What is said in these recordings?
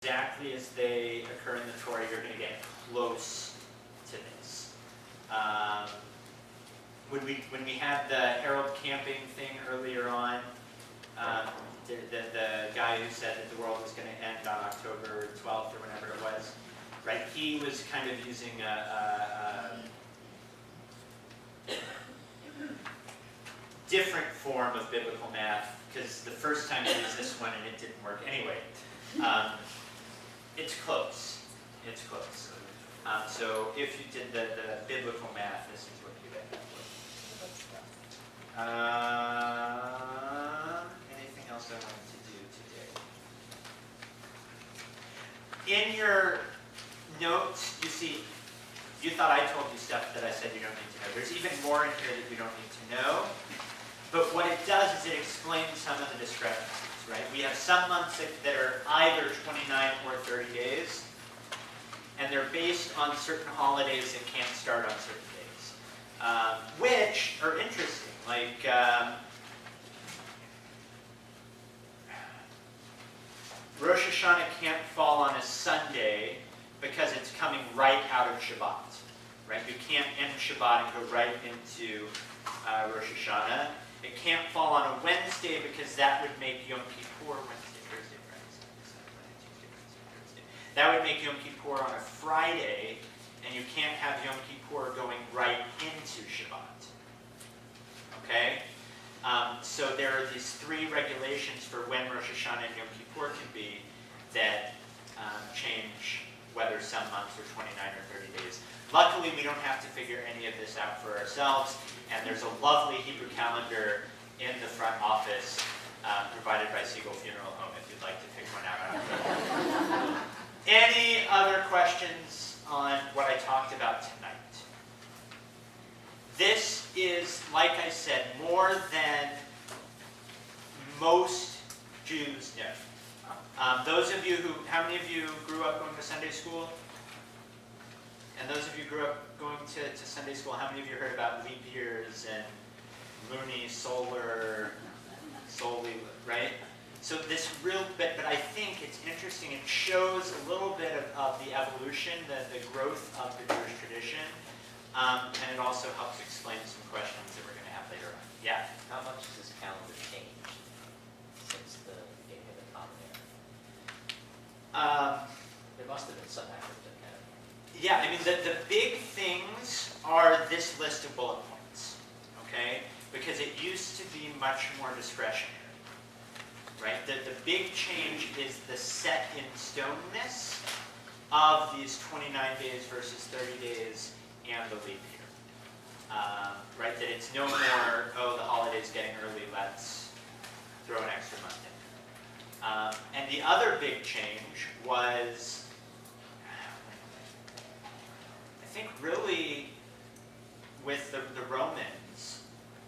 exactly as they occur in the Torah, you're going to get close to this. When we had the Herald camping thing earlier on, the guy who said that the world was going to end on October 12th or whenever it was, right? He was kind of using a different form of biblical math, because the first time he used this one and it didn't work anyway. It's close. It's close. So if you did the biblical math, this is what you end up with. Anything else I wanted to do today? In your notes, you see, you thought I told you stuff that I said you don't need to know. There's even more in here that you don't need to know. But what it does is it explains some of the discrepancies. Right? We have some months that are either 29 or 30 days, and they're based on certain holidays that can't start on certain days, which are interesting. Like Rosh Hashanah can't fall on a Sunday because it's coming right out of Shabbat. Right? You can't end Shabbat and go right into Rosh Hashanah. It can't fall on a Wednesday because that would make Yom Kippur Wednesday, Thursday, Friday, Saturday, Sunday, Tuesday, Wednesday, Thursday. That would make Yom Kippur on a Friday, and you can't have Yom Kippur going right into Shabbat. Okay? So there are these three regulations for when Rosh Hashanah and Yom Kippur can be that change whether some months are 29 or 30 days. Luckily, we don't have to figure any of this out for ourselves, and there's a lovely Hebrew calendar in the front office provided by Siegel Funeral Home if you'd like to pick one out. Any other questions on what I talked about tonight? This is, like I said, more than most Jews know. Those of you how many of you grew up going to Sunday school? And those of you who grew up going to Sunday school, how many of you heard about leap years and Mooney, solar, right? So this real bit, but I think it's interesting. It shows a little bit of the evolution, the growth of the Jewish tradition, and it also helps explain some questions that we're going to have later on. Yeah? How much has this calendar changed since the beginning of the common era? There must have been some effort to kind of... Yeah, I mean, the big things are this list of bullet points, okay? Because it used to be much more discretionary, right? The big change is the set in stoneness of these 29 days versus 30 days and the leap year, right? That it's no more, oh, the holiday's getting early, let's throw an extra month in. And the other big change was, I think really with the Romans,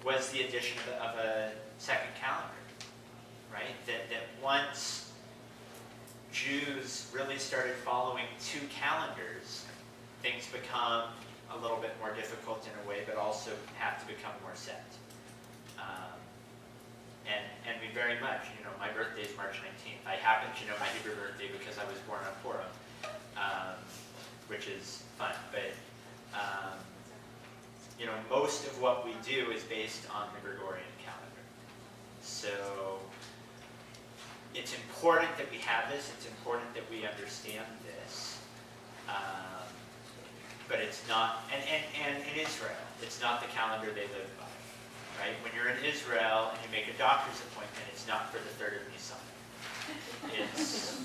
was the addition of a second calendar, right? That once Jews really started following two calendars, things become a little bit more difficult in a way, but also have to become more set. And we very much, my birthday is March 19th. I happen to know my Hebrew birthday because I was born on Purim, which is fun. But, most of what we do is based on the Gregorian calendar. So it's important that we have this. It's important that we understand this. But it's not, and in Israel, it's not the calendar they live by. Right? When you're in Israel and you make a doctor's appointment, it's not for the 3rd of Nisan. It's,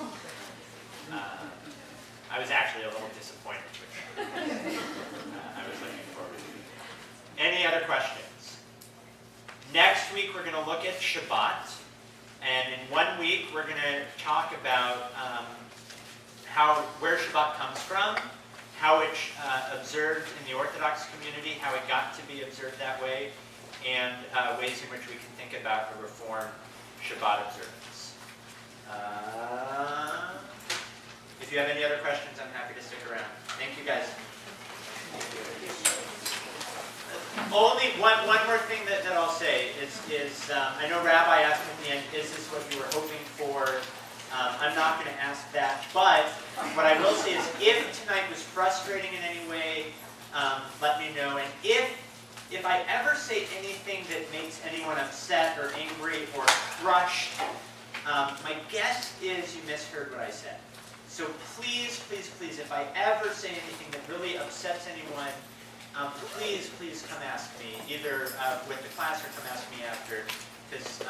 I was actually a little disappointed, which I was looking forward to. Any other questions? Next week, we're going to look at Shabbat. And in 1 week, we're going to talk about where Shabbat comes from, how it's observed in the Orthodox community, how it got to be observed that way, and ways in which we can think about a Reformed Shabbat observance. If you have any other questions, I'm happy to stick around. Thank you, guys. Only one more thing that I'll say is I know Rabbi asked me in the end, is this what you were hoping for I'm not going to ask that, but what I will say is if tonight was frustrating in any way, let me know. And if I ever say anything that makes anyone upset or angry or crushed, my guess is you misheard what I said. So please, please, please, if I ever say anything that really upsets anyone, please, please come ask me, either with the class or come ask me after, because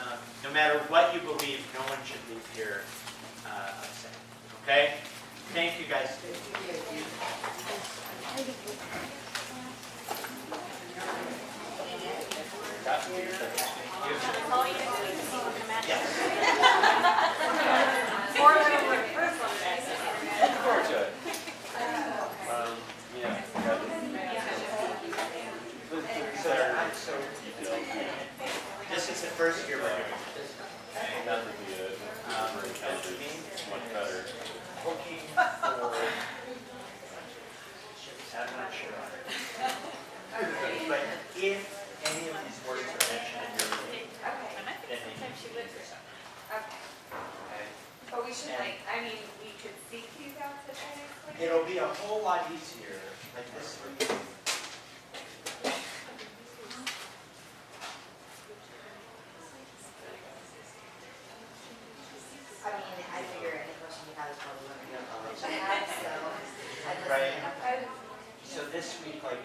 no matter what you believe, no one should leave here upset. Okay? Thank you, guys. This is the first year we're doing this. Okay? That would be it. Much better. Looking for, I'm not sure. But if any of these words are mentioned in your reading, then they need to be intercepted. Okay? But we should we could seek these out today. It'll be a whole lot easier like this week. I figure any question you have is probably going to be a college lab, so I'd listen Right. enough. So this week, like,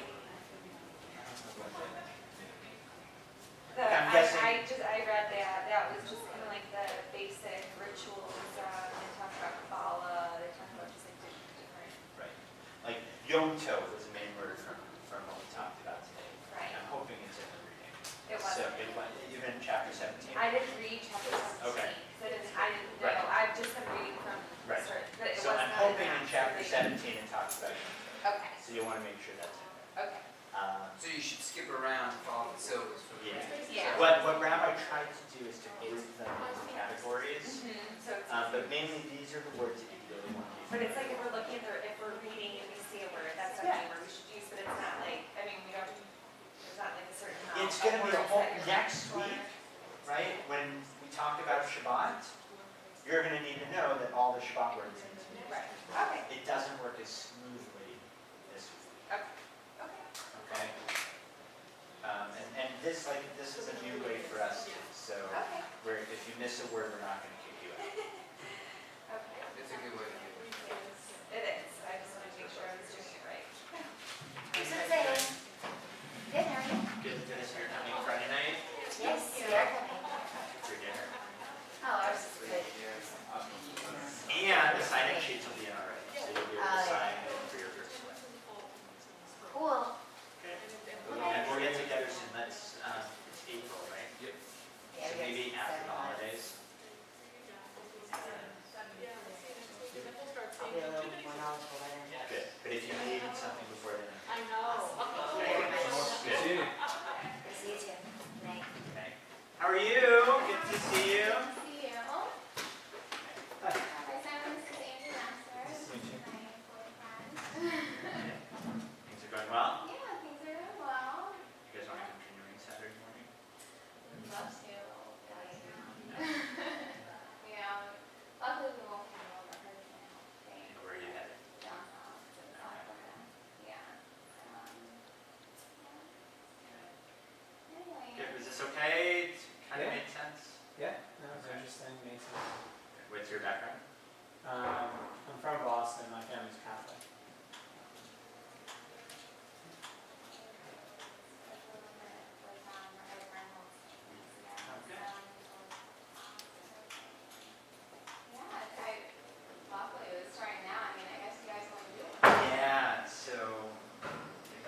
I I'm guessing- read that was just kind of like the basic rituals. They talk about Kabbalah. They talk about just like different. right, like Yom Tov was the main word from what we talked about today. Right. I'm hoping it's in the reading. It was. So it was, even chapter 17. I didn't read chapter 17. Okay. So I didn't know. Right. I've just been reading from the Right. start. But it So was I'm not hoping in enough. chapter 17 it talks about Yom Tov. Okay. So you want to make sure that's in there. Okay. So you should skip around all the syllables for the Yeah. Yeah. What Rabbi tried to do is to group them into categories, So it's but mainly these are the words that you really want to use. But it's like if we're looking at if we're reading and we see a word, that's something where we should use, but it's not like, we don't, there's not like a certain amount. It's going to be a of whole, words that you're next looking week, for. right, when we talk about Shabbat, you're going to need to know that all the Shabbat words need to be Right, used. okay, It doesn't work as smoothly this week, okay, okay, okay? And this is a new way for us, so okay, where if you miss a word, we're not going to kick you out. okay. It's a good way to do it. It is, I just wanted to make sure I was doing it right. Thanks for saying. Good, how are you? Good to see you're coming Friday night Yes, we are coming. for dinner. Oh, ours is good. And the sign-in sheets will be in already, so you'll be able to sign in for your first one. Cool. And we'll get together soon, that's, it's April, right? Yep. Yeah, So we have maybe after 7 the months. holidays. I'll be a little more knowledgeable by then. Good, but if you need something before then. Thank you very much. Good. See you too. Good night. Okay. How are you? Good to see you. See you. Hi. Hi, Simon. This is Angie Master. Nice to meet you. My employee friend. Things are going well? Yeah, things are going well. You guys want to continuing Saturday morning? Would love to. Yeah. Luckily, we won't have all the hurricane thing. And where are you headed? Down south to South Florida. Yeah. Anyway. Good, was this okay? Kind of Yeah. made sense? Yeah, that was interesting, made sense. What's your background? I'm from Boston, my family's Catholic. Yeah, so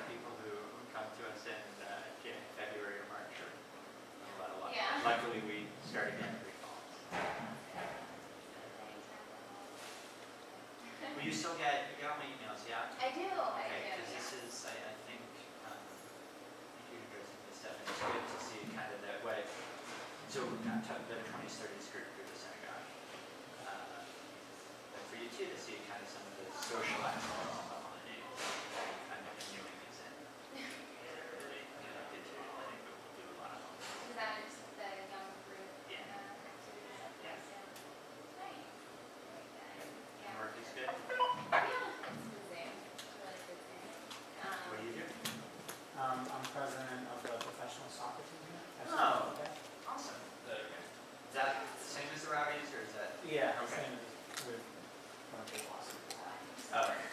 people who come to us in February or March are a lot of luck. Yeah. Luckily, we start again every fall. Will you still get all my emails, yeah? I do. Okay, because this is, I think you guys have this stuff, and it's good to see kind of that way. So I'm talking about the 20s, 30s group through the synagogue. And for you too to see kind of some of the social aspects of the holidays, kind of renewing these in. Really, get to, I think we'll do a lot of them. Is that the young group? Yeah. Activities? Yeah. Nice.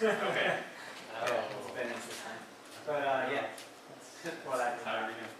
Okay. Yeah, it's been interesting. But yeah, that's what I've been How are doing. you?